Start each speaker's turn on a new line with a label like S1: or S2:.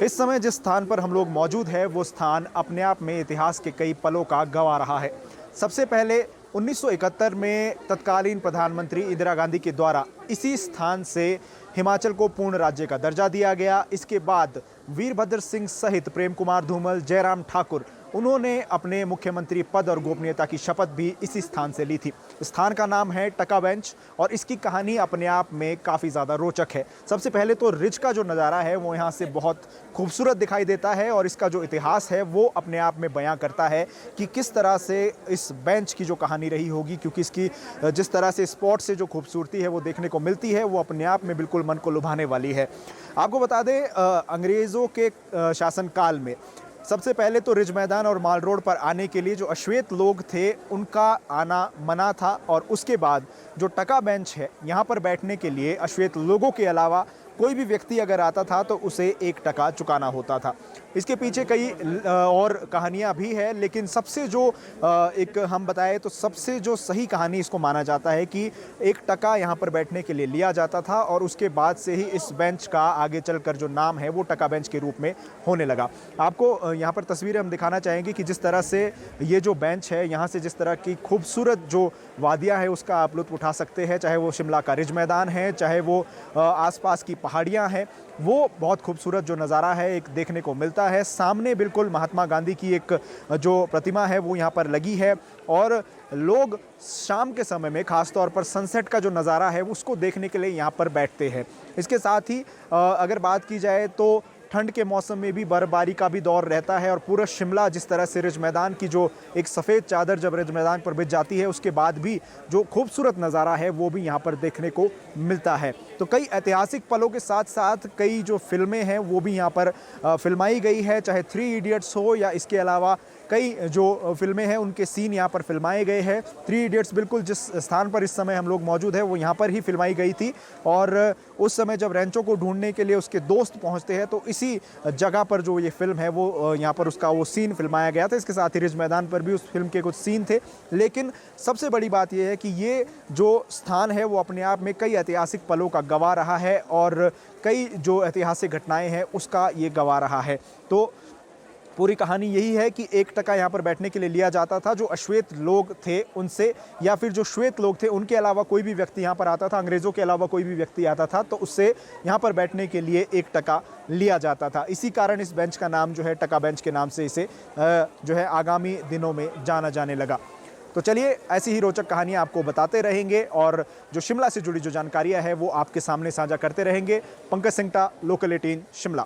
S1: इस समय जिस स्थान पर हम लोग मौजूद हैं वो स्थान अपने आप में इतिहास के कई पलों का गवाह रहा है। सबसे पहले 1971 में तत्कालीन प्रधानमंत्री इंदिरा गांधी के द्वारा इसी स्थान से हिमाचल को पूर्ण राज्य का दर्जा दिया गया। इसके बाद वीरभद्र सिंह सहित प्रेम कुमार धूमल, जयराम ठाकुर, उन्होंने अपने मुख्यमंत्री पद और गोपनीयता की शपथ भी इसी स्थान से ली थी। स्थान का नाम है टका बेंच और इसकी कहानी अपने आप में काफ़ी ज़्यादा रोचक है। सबसे पहले तो रिज का जो नज़ारा है वो यहाँ से बहुत खूबसूरत दिखाई देता है और इसका जो इतिहास है वो अपने आप में बयां करता है कि किस तरह से इस बेंच की जो कहानी रही होगी, क्योंकि इसकी जिस तरह से स्पॉट से जो खूबसूरती है वो देखने को मिलती है वो अपने आप में बिल्कुल मन को लुभाने वाली है। आपको बता दें, अंग्रेज़ों के शासनकाल में सबसे पहले तो रिज मैदान और माल रोड पर आने के लिए जो अश्वेत लोग थे उनका आना मना था और उसके बाद जो टका बेंच है यहाँ पर बैठने के लिए अश्वेत लोगों के अलावा कोई भी व्यक्ति अगर आता था तो उसे 1 टका चुकाना होता था। इसके पीछे कई और कहानियाँ भी है, लेकिन सबसे जो एक हम बताएं तो सबसे जो सही कहानी इसको माना जाता है कि 1 टका यहाँ पर बैठने के लिए लिया जाता था और उसके बाद से ही इस बेंच का आगे चलकर जो नाम है वो टका बेंच के रूप में होने लगा। आपको यहाँ पर तस्वीरें हम दिखाना चाहेंगे कि जिस तरह से ये जो बेंच है यहाँ से जिस तरह की खूबसूरत जो वादियाँ है उसका आप लुत्फ़ उठा सकते हैं, चाहे वो शिमला का रिज मैदान है, चाहे वो आसपास की पहाड़ियाँ हैं, वो बहुत खूबसूरत जो नज़ारा है एक देखने को मिलता है। सामने बिल्कुल महात्मा गांधी की एक जो प्रतिमा है वो यहाँ पर लगी है और लोग शाम के समय में ख़ास तौर पर सनसेट का जो नज़ारा है उसको देखने के लिए यहाँ पर बैठते हैं। इसके साथ ही अगर बात की जाए तो ठंड के मौसम में भी बर्फबारी का भी दौर रहता है और पूरा शिमला जिस तरह से रिज मैदान की जो एक सफ़ेद चादर जब रिज मैदान पर बिछ जाती है उसके बाद भी जो खूबसूरत नज़ारा है वो भी यहाँ पर देखने को मिलता है। तो कई ऐतिहासिक पलों के साथ साथ कई जो फिल्में हैं वो भी यहाँ पर फिल्माई गई है, चाहे 3 इडियट्स हो या इसके अलावा कई जो फिल्में हैं उनके सीन यहाँ पर फिल्माए गए हैं। 3 इडियट्स बिल्कुल जिस स्थान पर इस समय हम लोग मौजूद हैं वो यहाँ पर ही फिल्माई गई थी और उस समय जब रेंचो को ढूंढने के लिए उसके दोस्त पहुँचते हैं तो इसी जगह पर जो ये फिल्म है वो यहाँ पर उसका वो सीन फिल्माया गया था। इसके साथ ही रिज मैदान पर भी उस फिल्म के कुछ सीन थे, लेकिन सबसे बड़ी बात यह है कि ये जो स्थान है वो अपने आप में कई ऐतिहासिक पलों का गवाह रहा है और कई जो ऐतिहासिक घटनाएं हैं उसका ये गवाह रहा है। तो पूरी कहानी यही है कि 1 टका यहाँ पर बैठने के लिए लिया जाता था। जो अश्वेत लोग थे उनसे या फिर जो श्वेत लोग थे उनके अलावा कोई भी व्यक्ति यहाँ पर आता था, अंग्रेज़ों के अलावा कोई भी व्यक्ति आता था तो उससे यहाँ पर बैठने के लिए 1 टका लिया जाता था। इसी कारण इस बेंच का नाम जो है टका बेंच के नाम से इसे जो है आगामी दिनों में जाना जाने लगा। तो चलिए ऐसी ही रोचक कहानियाँ आपको बताते रहेंगे और जो शिमला से जुड़ी जो जानकारियाँ हैं वो आपके सामने साझा करते रहेंगे। पंकज सिंगटा, लोकल 18 शिमला।